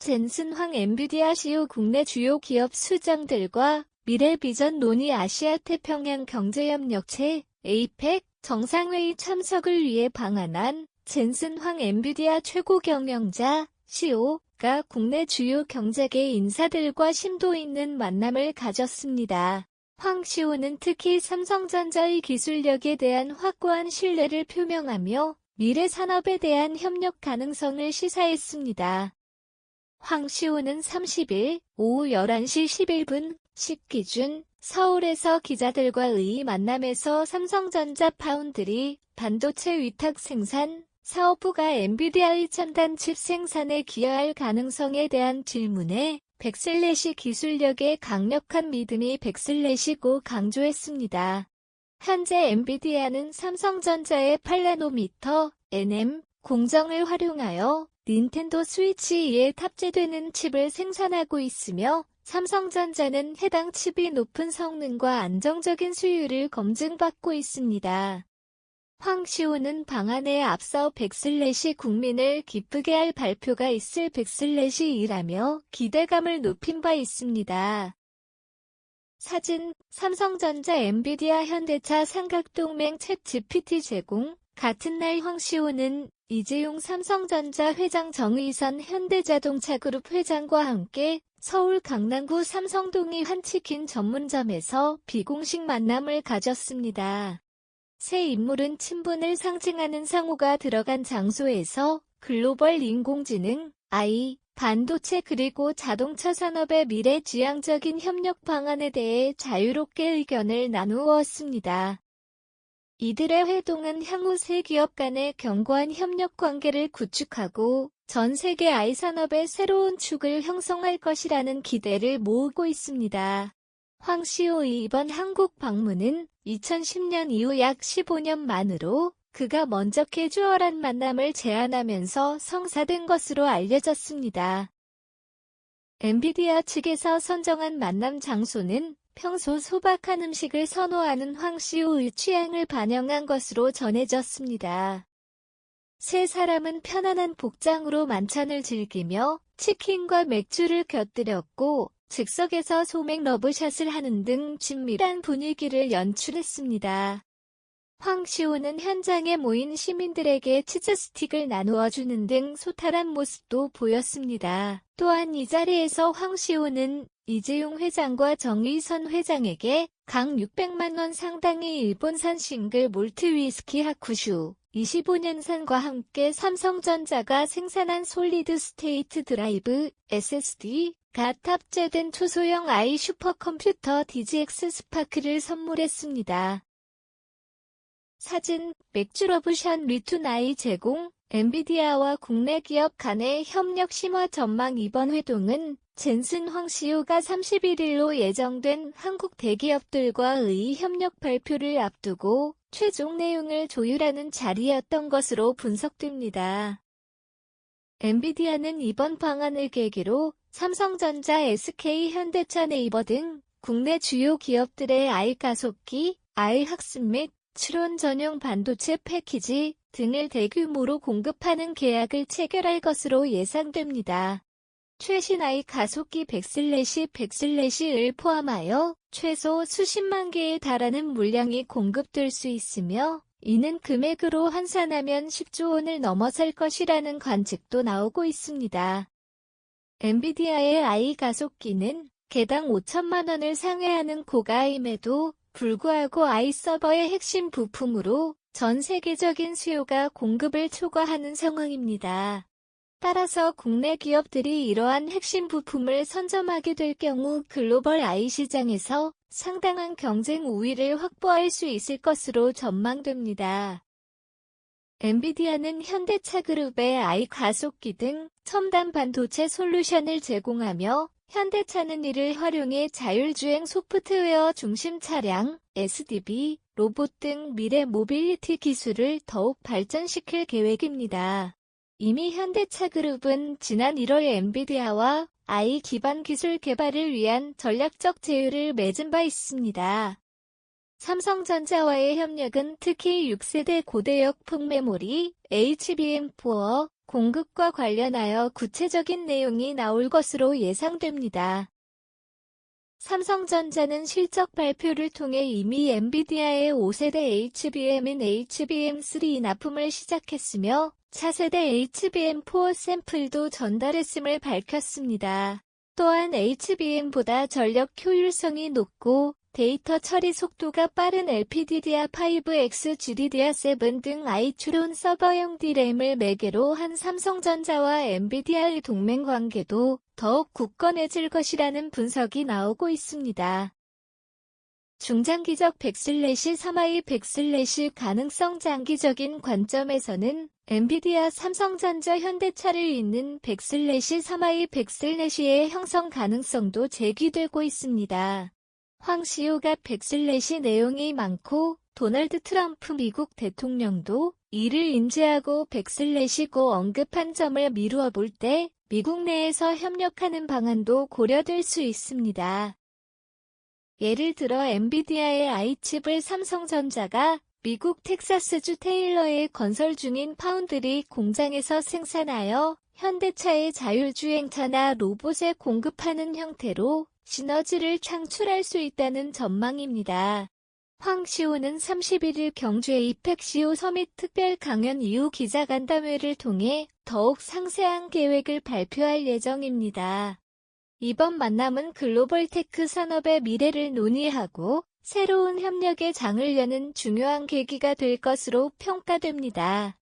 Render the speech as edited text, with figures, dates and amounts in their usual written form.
젠슨 황 엔비디아 CEO 국내 주요 기업 수장들과 미래 비전 논의 아시아태평양 경제협력체 APEC 정상회의 참석을 위해 방한한 젠슨 황 엔비디아 최고 경영자 CEO가 국내 주요 경제계 인사들과 심도 있는 만남을 가졌습니다. 황 CEO는 특히 삼성전자의 기술력에 대한 확고한 신뢰를 표명하며 미래 산업에 대한 협력 가능성을 시사했습니다. 황 CEO는 30일 오후 11시 11분 시 기준 서울에서 기자들과의 만남에서 삼성전자 파운드리 반도체 위탁 생산 사업부가 엔비디아의 첨단 칩 생산에 기여할 가능성에 대한 질문에 100/ 기술력에 강력한 믿음이 100/고 강조했습니다. 현재 엔비디아는 삼성전자의 8나노미터 NM 공정을 활용하여 닌텐도 스위치에 탑재되는 칩을 생산하고 있으며 삼성전자는 해당 칩이 높은 성능과 안정적인 수율을 검증받고 있습니다. 황 CEO는 방한에 앞서 100/ 국민을 기쁘게 할 발표가 있을 100/2라며 기대감을 높인 바 있습니다. 사진, 삼성전자 엔비디아 현대차 삼각동맹 챗 GPT 제공. 같은 날 황 CEO는 이재용 삼성전자 회장 정의선 현대자동차그룹 회장과 함께 서울 강남구 삼성동의 한 치킨 전문점에서 비공식 만남을 가졌습니다. 새 인물은 친분을 상징하는 상호가 들어간 장소에서 글로벌 인공지능, AI, 반도체 그리고 자동차 산업의 미래지향적인 협력 방안에 대해 자유롭게 의견을 나누었습니다. 이들의 회동은 향후 세 기업 간의 견고한 협력 관계를 구축하고 전 세계 AI 산업의 새로운 축을 형성할 것이라는 기대를 모으고 있습니다. 황 CEO의 이번 한국 방문은 2010년 이후 약 15년 만으로 그가 먼저 캐주얼한 만남을 제안하면서 성사된 것으로 알려졌습니다. 엔비디아 측에서 선정한 만남 장소는 평소 소박한 음식을 선호하는 황 CEO의 취향을 반영한 것으로 전해졌습니다. 세 사람은 편안한 복장으로 만찬을 즐기며 치킨과 맥주를 곁들였고 즉석에서 소맥 러브샷을 하는 등 친밀한 분위기를 연출했습니다. 황 CEO는 현장에 모인 시민들에게 치즈스틱을 나누어 주는 등 소탈한 모습도 보였습니다. 또한 이 자리에서 황 CEO는 이재용 회장과 정의선 회장에게 각 600만 원 상당의 일본산 싱글 몰트 위스키 하쿠슈 25년산과 함께 삼성전자가 생산한 솔리드 스테이트 드라이브 SSD가 탑재된 초소형 AI 슈퍼컴퓨터 DGX 스파크를 선물했습니다. 사진, 맥주 러브샷 리툰 AI 제공, 엔비디아와 국내 기업 간의 협력 심화 전망. 이번 회동은 젠슨 황 CEO가 31일로 예정된 한국 대기업들과의 협력 발표를 앞두고 최종 내용을 조율하는 자리였던 것으로 분석됩니다. 엔비디아는 이번 방안을 계기로 삼성전자, SK, 현대차, 네이버 등 국내 주요 기업들의 AI 가속기, AI 학습 및 추론 전용 반도체 패키지 등을 대규모로 공급하는 계약을 체결할 것으로 예상됩니다. 최신 AI 가속기 100/100/을 포함하여 최소 수십만 개에 달하는 물량이 공급될 수 있으며 이는 금액으로 환산하면 10조 원을 넘어설 것이라는 관측도 나오고 있습니다. 엔비디아의 AI 가속기는 개당 5천만 원을 상회하는 고가임에도 불구하고 AI 서버의 핵심 부품으로 전 세계적인 수요가 공급을 초과하는 상황입니다. 따라서 국내 기업들이 이러한 핵심 부품을 선점하게 될 경우 글로벌 AI 시장에서 상당한 경쟁 우위를 확보할 수 있을 것으로 전망됩니다. 엔비디아는 현대차 그룹의 AI 가속기 등 첨단 반도체 솔루션을 제공하며 현대차는 이를 활용해 자율주행 소프트웨어 중심 차량, SDV, 로봇 등 미래 모빌리티 기술을 더욱 발전시킬 계획입니다. 이미 현대차 그룹은 지난 1월 엔비디아와 AI 기반 기술 개발을 위한 전략적 제휴를 맺은 바 있습니다. 삼성전자와의 협력은 특히 6세대 고대역 폭메모리 HBM4, 공급과 관련하여 구체적인 내용이 나올 것으로 예상됩니다. 삼성전자는 실적 발표를 통해 이미 엔비디아의 5세대 HBM인 HBM3 납품을 시작했으며 차세대 HBM4 샘플도 전달했음을 밝혔습니다. 또한 HBM보다 전력 효율성이 높고 데이터 처리 속도가 빠른 LPDDR5X, GDDR7 등 아이추론 서버용 D램을 매개로 한 삼성전자와 엔비디아의 동맹 관계도 더욱 굳건해질 것이라는 분석이 나오고 있습니다. 중장기적 100/3i 가능성 장기적인 관점에서는 엔비디아, 삼성전자, 현대차를 잇는 100/3i 의 형성 가능성도 제기되고 있습니다. 황씨호가 100/ 내용이 많고 도널드 트럼프 미국 대통령도 이를 인지하고 100/9 언급한 점을 미루어 볼 때 미국 내에서 협력하는 방안도 고려될 수 있습니다. 예를 들어 엔비디아의 아이칩을 삼성전자가 미국 텍사스주 테일러에 건설 중인 파운드리 공장에서 생산하여 현대차의 자율주행차나 로봇에 공급하는 형태로 시너지를 창출할 수 있다는 전망입니다. 황씨호는 31일 경주 에이펙 CEO 서밋 특별 강연 이후 기자간담회를 통해 더욱 상세한 계획을 발표할 예정입니다. 이번 만남은 글로벌 테크 산업의 미래를 논의하고 새로운 협력의 장을 여는 중요한 계기가 될 것으로 평가됩니다.